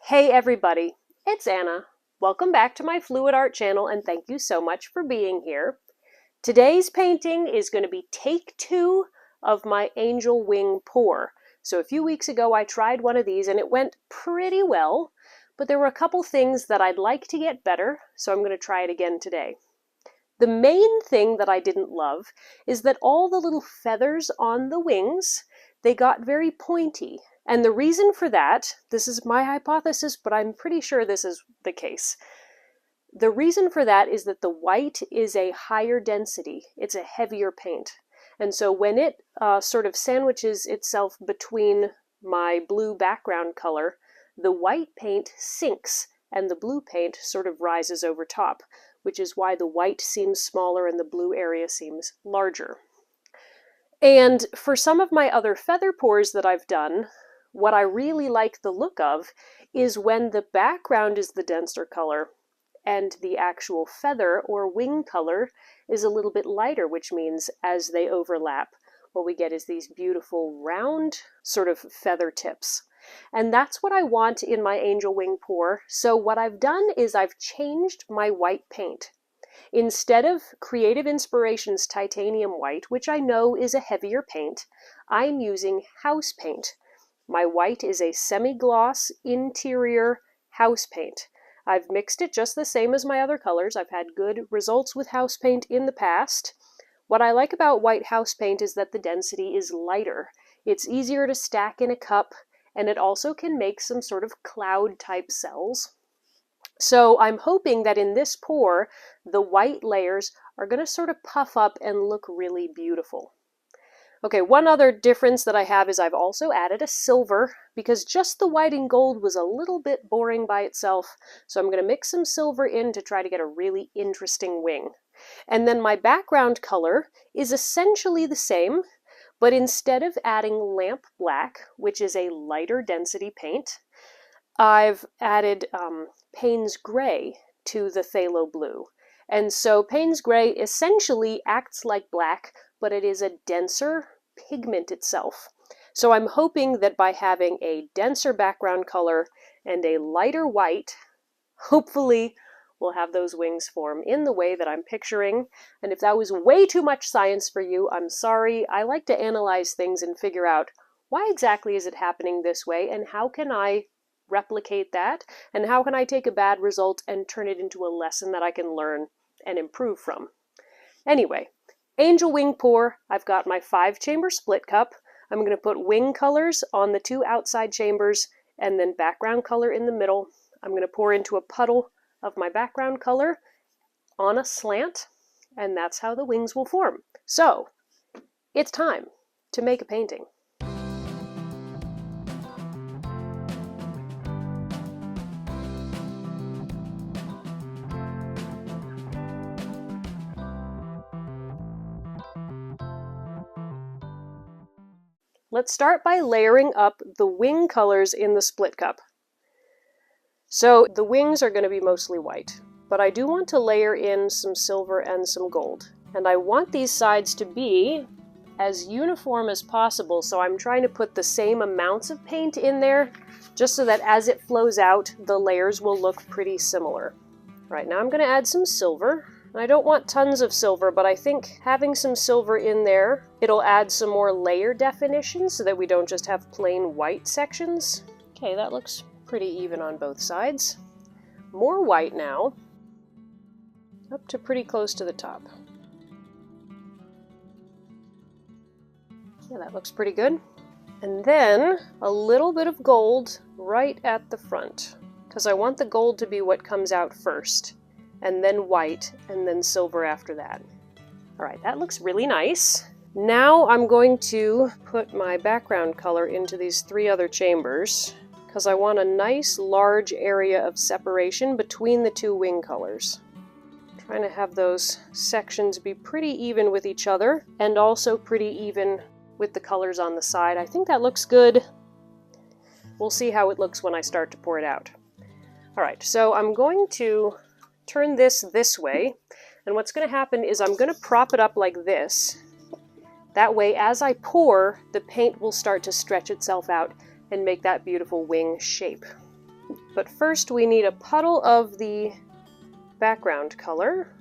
Hey everybody, it's Anna. Welcome back to my Fluid Art channel and thank you so much for being here. Today's painting is going to be take 2 of my angel wing pour. So a few weeks ago I tried one of these and it went pretty well, but there were a couple things that I'd like to get better, so I'm going to try it again today. The main thing that I didn't love is that all the little feathers on the wings, they got very pointy. And the reason for that, this is my hypothesis, but I'm pretty sure this is the case. The reason for that is that the white is a higher density. It's a heavier paint. And so when it sort of sandwiches itself between my blue background color, the white paint sinks and the blue paint sort of rises over top, which is why the white seems smaller and the blue area seems larger. And for some of my other feather pours that I've done, what I really like the look of is when the background is the denser color and the actual feather or wing color is a little bit lighter, which means as they overlap, what we get is these beautiful round sort of feather tips. And that's what I want in my angel wing pour. So what I've done is I've changed my white paint. Instead of Creative Inspirations Titanium White, which I know is a heavier paint, I'm using house paint. My white is a semi-gloss interior house paint. I've mixed it just the same as my other colors. I've had good results with house paint in the past. What I like about white house paint is that the density is lighter. It's easier to stack in a cup, and it also can make some sort of cloud type cells. So I'm hoping that in this pour, the white layers are going to sort of puff up and look really beautiful. Okay, one other difference that I have is I've also added a silver because just the white and gold was a little bit boring by itself. So I'm going to mix some silver in to try to get a really interesting wing. And then my background color is essentially the same, but instead of adding lamp black, which is a lighter density paint, I've added Payne's gray to the phthalo blue. And so Payne's gray essentially acts like black, but it is a denser pigment itself. So I'm hoping that by having a denser background color and a lighter white, hopefully we'll have those wings form in the way that I'm picturing. And if that was way too much science for you, I'm sorry. I like to analyze things and figure out why exactly is it happening this way and how can I replicate that and how can I take a bad result and turn it into a lesson that I can learn and improve from. Anyway, angel wing pour, I've got my 5-chamber split cup. I'm going to put wing colors on the 2 outside chambers and then background color in the middle. I'm going to pour into a puddle of my background color on a slant, and that's how the wings will form. So, it's time to make a painting. Let's start by layering up the wing colors in the split cup. So the wings are going to be mostly white, but I do want to layer in some silver and some gold. And I want these sides to be as uniform as possible, so I'm trying to put the same amounts of paint in there, just so that as it flows out, the layers will look pretty similar. Right, now I'm going to add some silver. I don't want tons of silver, but I think having some silver in there, it'll add some more layer definition so that we don't just have plain white sections. Okay, that looks pretty even on both sides. More white now, up to pretty close to the top. Yeah, that looks pretty good. And then a little bit of gold right at the front, because I want the gold to be what comes out first, and then white, and then silver after that. All right, that looks really nice. Now I'm going to put my background color into these 3 other chambers, because I want a nice large area of separation between the 2 wing colors. I'm trying to have those sections be pretty even with each other, and also pretty even with the colors on the side. I think that looks good. We'll see how it looks when I start to pour it out. All right, so I'm going to turn this way, and what's going to happen is I'm going to prop it up like this. That way, as I pour, the paint will start to stretch itself out and make that beautiful wing shape. But first we need a puddle of the background color,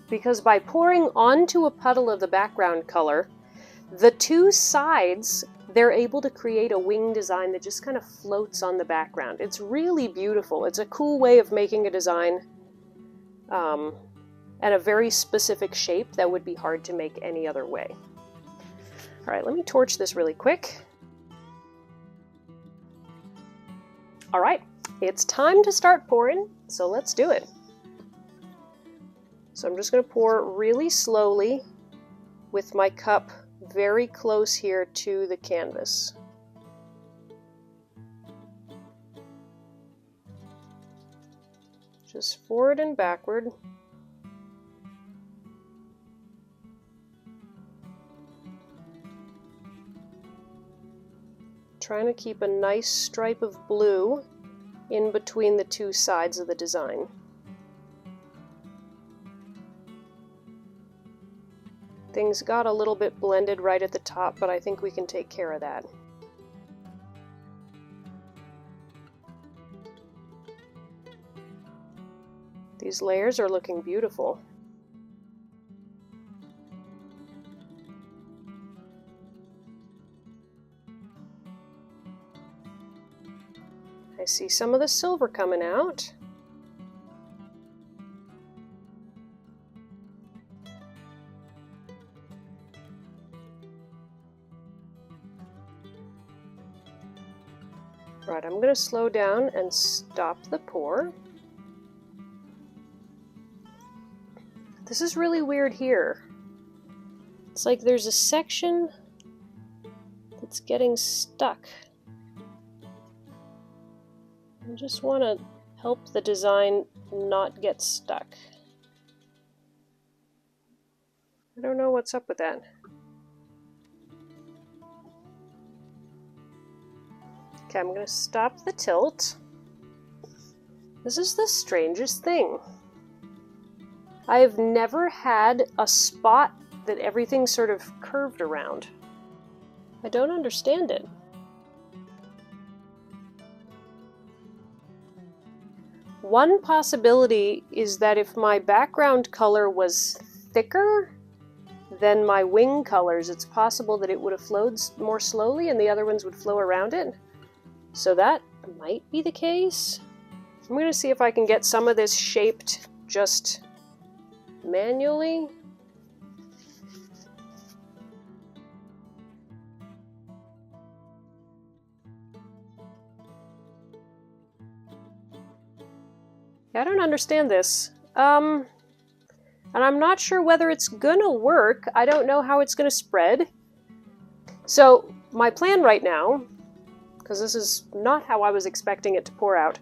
because by pouring onto a puddle of the background color, the two sides, they're able to create a wing design that just kind of floats on the background. It's really beautiful. It's a cool way of making a design and a very specific shape that would be hard to make any other way. All right, let me torch this really quick. All right, it's time to start pouring, so let's do it. So I'm just going to pour really slowly with my cup very close here to the canvas. Just forward and backward. Trying to keep a nice stripe of blue in between the two sides of the design. Things got a little bit blended right at the top, but I think we can take care of that. These layers are looking beautiful. I see some of the silver coming out. Right, I'm going to slow down and stop the pour. This is really weird here. It's like there's a section that's getting stuck. I just want to help the design not get stuck. I don't know what's up with that. Okay, I'm going to stop the tilt. This is the strangest thing. I have never had a spot that everything's sort of curved around. I don't understand it. One possibility is that if my background color was thicker than my wing colors, it's possible that it would have flowed more slowly and the other ones would flow around it. So that might be the case. I'm going to see if I can get some of this shaped just manually. I don't understand this. And I'm not sure whether it's gonna work. I don't know how it's gonna spread. So my plan right now, because this is not how I was expecting it to pour out,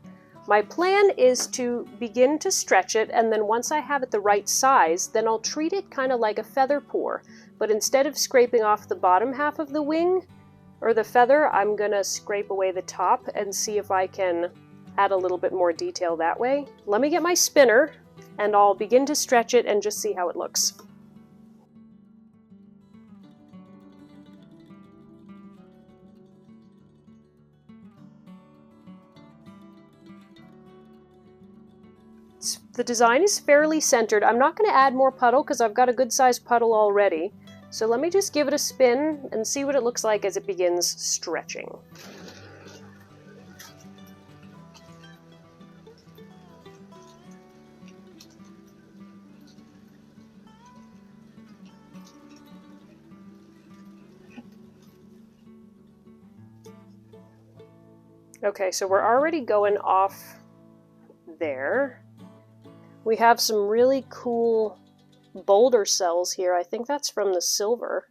my plan is to begin to stretch it, and then once I have it the right size, then I'll treat it kind of like a feather pour. But instead of scraping off the bottom half of the wing or the feather, I'm gonna scrape away the top and see if I can add a little bit more detail that way. Let me get my spinner and I'll begin to stretch it and just see how it looks. The design is fairly centered. I'm not going to add more puddle because I've got a good sized puddle already. So let me just give it a spin and see what it looks like as it begins stretching. Okay, so we're already going off there. We have some really cool boulder cells here. I think that's from the silver.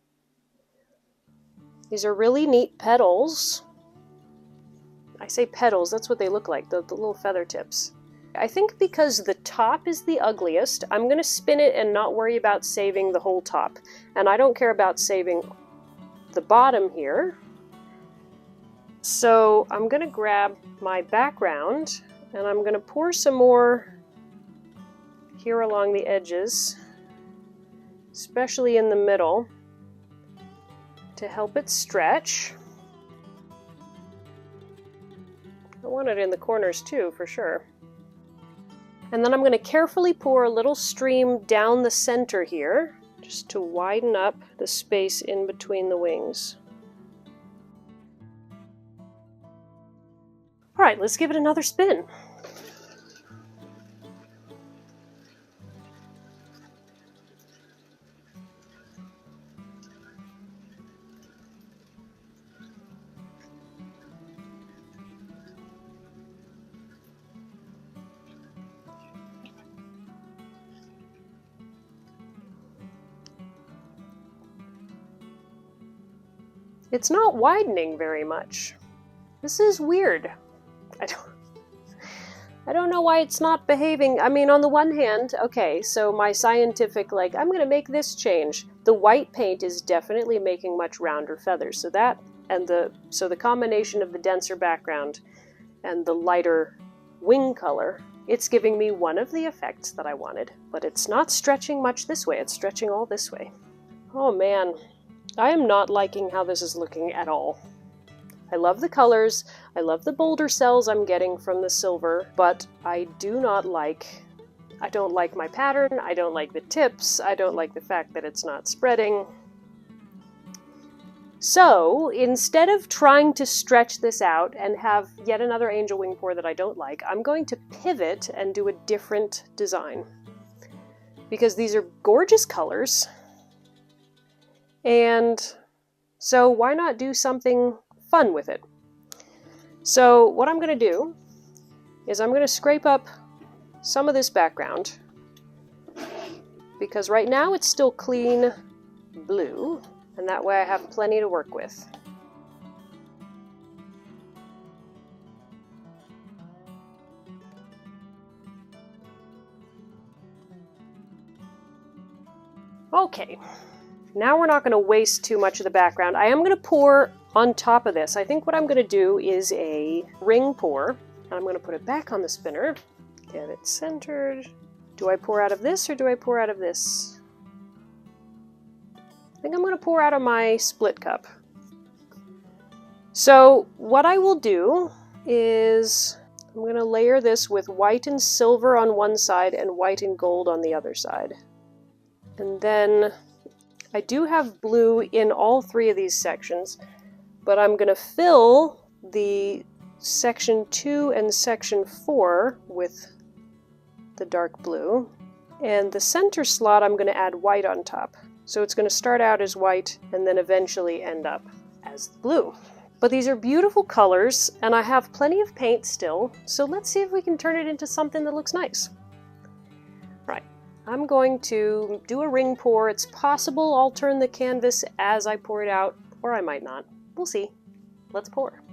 These are really neat petals. I say petals, that's what they look like, the little feather tips. I think because the top is the ugliest, I'm going to spin it and not worry about saving the whole top. And I don't care about saving the bottom here. So I'm going to grab my background and I'm going to pour some more here along the edges, especially in the middle, to help it stretch. I want it in the corners too, for sure. And then I'm going to carefully pour a little stream down the center here, just to widen up the space in between the wings. All right, let's give it another spin. It's not widening very much. This is weird. I don't know why it's not behaving. I mean, on the one hand, okay, so my scientific, like, I'm going to make this change. The white paint is definitely making much rounder feathers. So that, and the combination of the denser background and the lighter wing color, it's giving me one of the effects that I wanted. But it's not stretching much this way. It's stretching all this way. Oh man. I am not liking how this is looking at all. I love the colors, I love the bolder cells I'm getting from the silver, but I don't like my pattern, I don't like the tips, I don't like the fact that it's not spreading. So, instead of trying to stretch this out and have yet another angel wing pour that I don't like, I'm going to pivot and do a different design. Because these are gorgeous colors. And so why not do something fun with it? So what I'm going to do is I'm going to scrape up some of this background, because right now it's still clean blue, and that way I have plenty to work with. Okay. Now we're not going to waste too much of the background. I am going to pour on top of this. I think what I'm going to do is a ring pour. I'm going to put it back on the spinner. Get it centered. Do I pour out of this or do I pour out of this? I think I'm going to pour out of my split cup. So what I will do is I'm going to layer this with white and silver on one side and white and gold on the other side. And then I do have blue in all three of these sections, but I'm going to fill the section 2 and section 4 with the dark blue. And the center slot I'm going to add white on top. So it's going to start out as white and then eventually end up as blue. But these are beautiful colors and I have plenty of paint still, so let's see if we can turn it into something that looks nice. Right. I'm going to do a ring pour. It's possible I'll turn the canvas as I pour it out, or I might not. We'll see. Let's pour.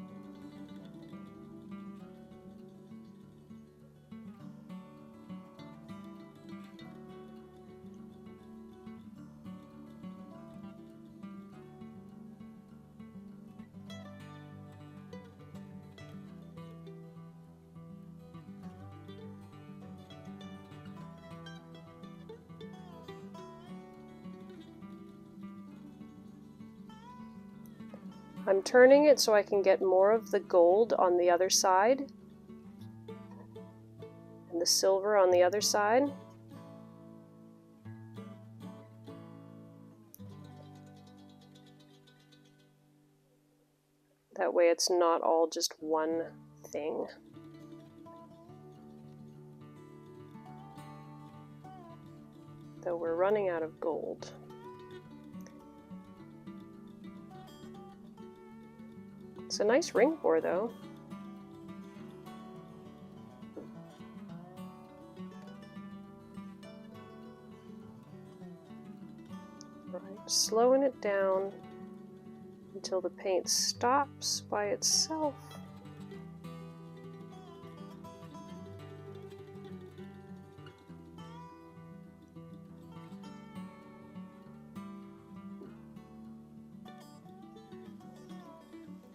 I'm turning it so I can get more of the gold on the other side and the silver on the other side. That way it's not all just one thing. Though we're running out of gold. It's a nice ring pour, though. Right, slowing it down until the paint stops by itself.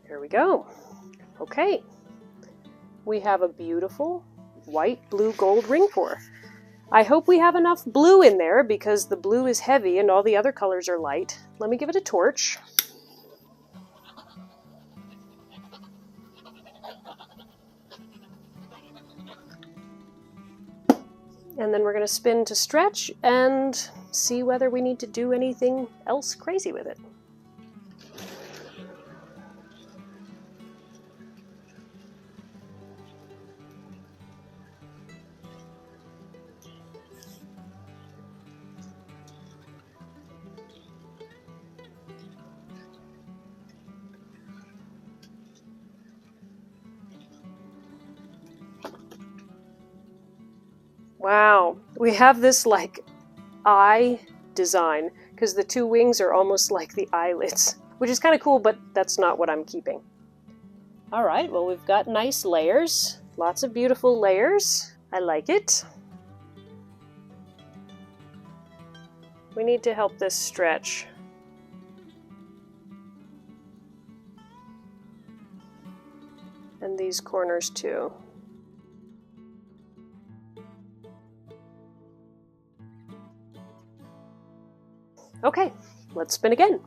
There we go. Okay, we have a beautiful white, blue, gold ring pour. I hope we have enough blue in there because the blue is heavy and all the other colors are light. Let me give it a torch. And then we're going to spin to stretch and see whether we need to do anything else crazy with it. Wow, we have this like eye design because the two wings are almost like the eyelids, which is kind of cool, but that's not what I'm keeping. All right, well, we've got nice layers, lots of beautiful layers. I like it. We need to help this stretch. And these corners too. Okay, let's spin again.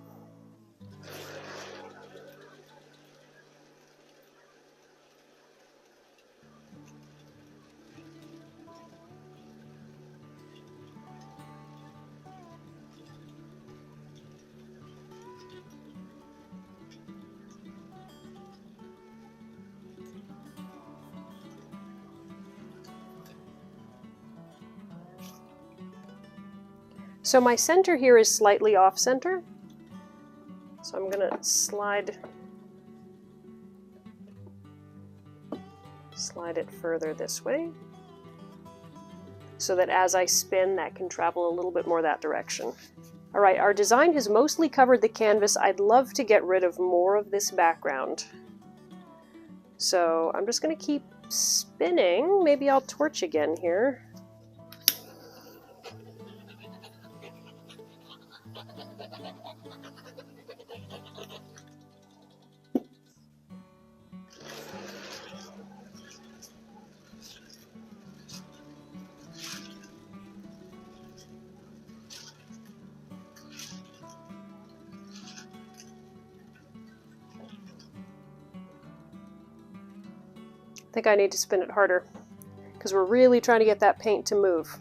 So my center here is slightly off center. So I'm gonna slide it further this way so that as I spin, that can travel a little bit more that direction. All right, our design has mostly covered the canvas. I'd love to get rid of more of this background. So I'm just gonna keep spinning. Maybe I'll torch again here. I think I need to spin it harder because we're really trying to get that paint to move.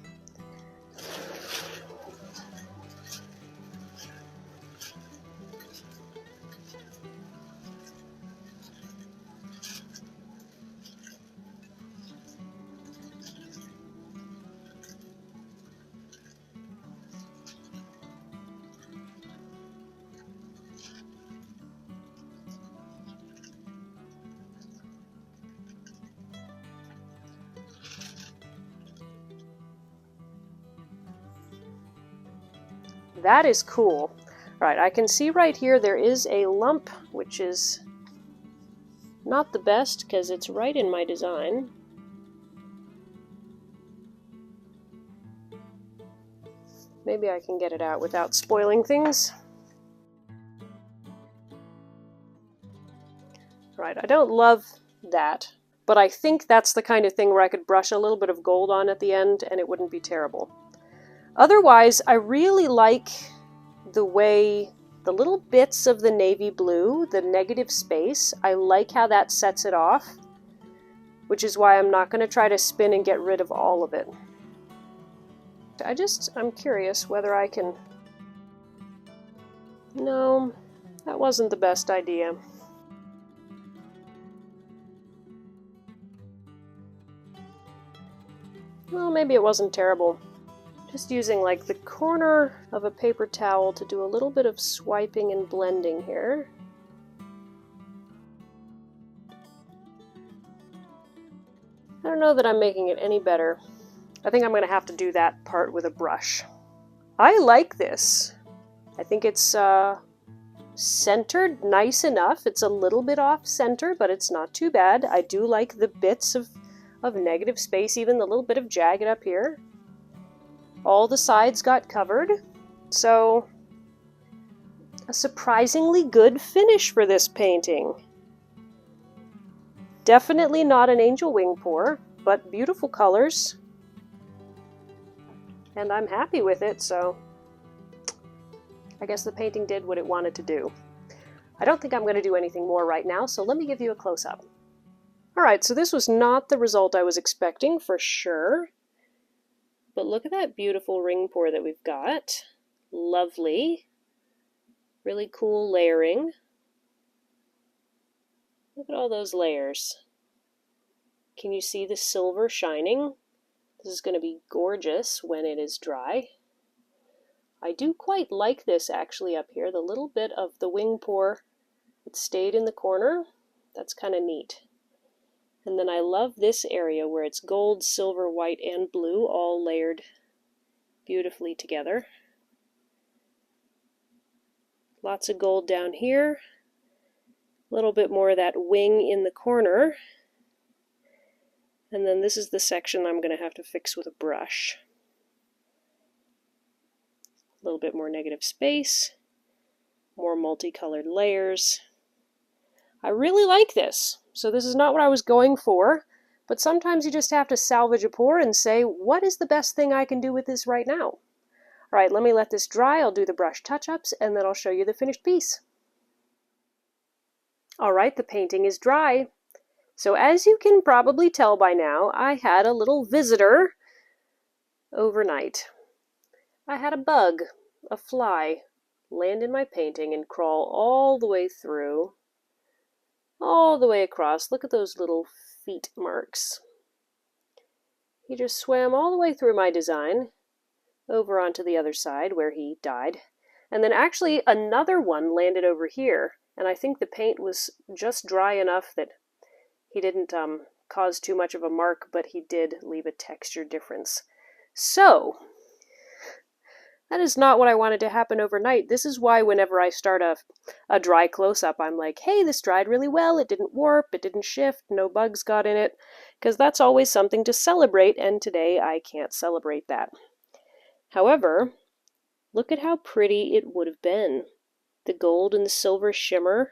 That is cool. All right, I can see right here there is a lump, which is not the best because it's right in my design. Maybe I can get it out without spoiling things. Right, I don't love that, but I think that's the kind of thing where I could brush a little bit of gold on at the end and it wouldn't be terrible. Otherwise, I really like the way the little bits of the navy blue, the negative space, I like how that sets it off, which is why I'm not going to try to spin and get rid of all of it. I'm curious whether I can... No, that wasn't the best idea. Well, maybe it wasn't terrible. Just using like the corner of a paper towel to do a little bit of swiping and blending here. I don't know that I'm making it any better. I think I'm going to have to do that part with a brush. I like this. I think it's centered nice enough. It's a little bit off center, but it's not too bad. I do like the bits of negative space, even the little bit of jagged up here. All the sides got covered, so a surprisingly good finish for this painting. Definitely not an angel wing pour, but beautiful colors. And I'm happy with it, so I guess the painting did what it wanted to do. I don't think I'm going to do anything more right now, so let me give you a close-up. Alright, so this was not the result I was expecting, for sure. But look at that beautiful ring pour that we've got. Lovely. Really cool layering. Look at all those layers. Can you see the silver shining? This is going to be gorgeous when it is dry. I do quite like this actually up here, the little bit of the wing pour that stayed in the corner. That's kind of neat. And then I love this area where it's gold, silver, white, and blue all layered beautifully together. Lots of gold down here. A little bit more of that wing in the corner. And then this is the section I'm going to have to fix with a brush. A little bit more negative space. More multicolored layers. I really like this. So this is not what I was going for, but sometimes you just have to salvage a pour and say, what is the best thing I can do with this right now? All right, let me let this dry. I'll do the brush touch-ups, and then I'll show you the finished piece. All right, the painting is dry. So as you can probably tell by now, I had a little visitor overnight. I had a bug, a fly, land in my painting and crawl all the way through, all the way across. Look at those little feet marks. He just swam all the way through my design, over onto the other side where he died. And then actually another one landed over here, and I think the paint was just dry enough that he didn't cause too much of a mark, but he did leave a texture difference. So, that is not what I wanted to happen overnight. This is why whenever I start a dry close-up, I'm like, hey, this dried really well, it didn't warp, it didn't shift, no bugs got in it, because that's always something to celebrate, and today I can't celebrate that. However, look at how pretty it would have been. The gold and the silver shimmer.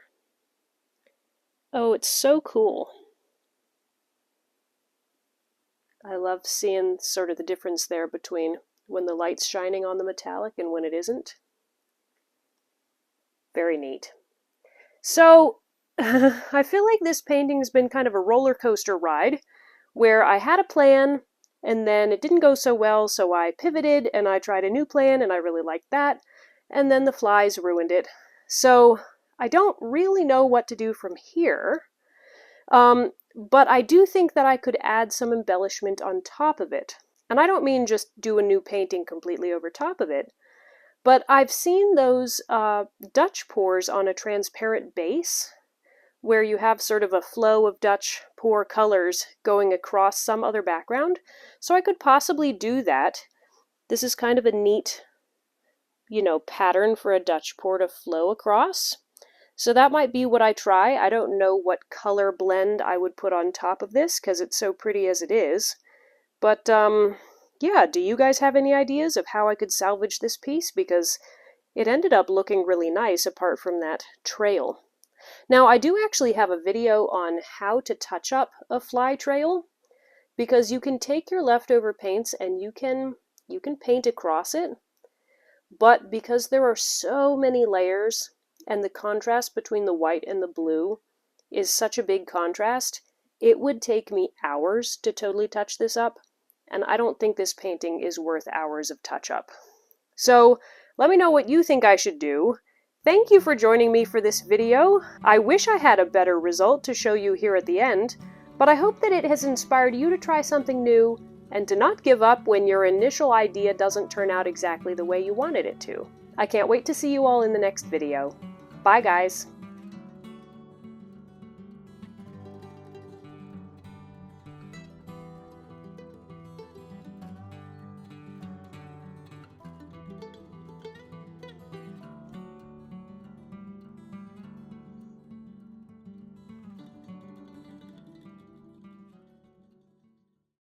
Oh, it's so cool. I love seeing sort of the difference there between when the light's shining on the metallic and when it isn't. Very neat. So, I feel like this painting's been kind of a roller coaster ride, where I had a plan, and then it didn't go so well, so I pivoted, and I tried a new plan, and I really liked that, and then the flies ruined it. So, I don't really know what to do from here, but I do think that I could add some embellishment on top of it. And I don't mean just do a new painting completely over top of it, but I've seen those Dutch pours on a transparent base, where you have sort of a flow of Dutch pour colors going across some other background. So I could possibly do that. This is kind of a neat, pattern for a Dutch pour to flow across. So that might be what I try. I don't know what color blend I would put on top of this, because it's so pretty as it is. But, yeah, do you guys have any ideas of how I could salvage this piece? Because it ended up looking really nice apart from that trail. Now, I do actually have a video on how to touch up a fly trail, because you can take your leftover paints and you can paint across it, but because there are so many layers and the contrast between the white and the blue is such a big contrast, it would take me hours to totally touch this up, and I don't think this painting is worth hours of touch-up. So, let me know what you think I should do. Thank you for joining me for this video. I wish I had a better result to show you here at the end, but I hope that it has inspired you to try something new and to not give up when your initial idea doesn't turn out exactly the way you wanted it to. I can't wait to see you all in the next video. Bye, guys!